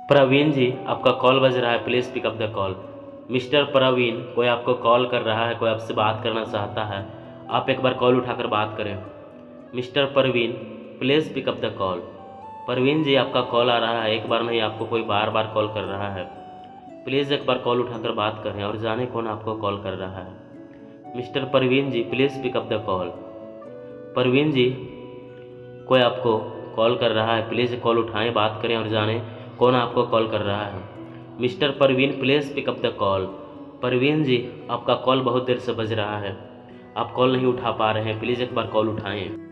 प्रवीण जी, आपका कॉल बज रहा है, please pick up the call. Mister Praveen, कोई आपको कॉल कर रहा है, कोई आपसे बात करना चाहता है, आप एक बार कॉल उठाकर बात करें। Mister Praveen, please pick up the call. Praveen ji, आपका कॉल आ रहा है, एक बार नहीं आपको कोई बार बार कॉल कर रहा है, प्लीज़ एक बार कॉल उठाकर बात करें और जाने कौन आपको कॉल कर रहा है। Mister Praveen ji, please pick up the call. Praveen ji, कोई आपको कॉल कर रहा है, प्लीज़ कॉल उठाएं, बात करें और जानें कौन आपको कॉल कर रहा है। Mister Praveen, please pick up the call. Praveen ji, आपका कॉल बहुत देर से बज रहा है, आप कॉल नहीं उठा पा रहे हैं, प्लीज़ एक बार कॉल उठाएं।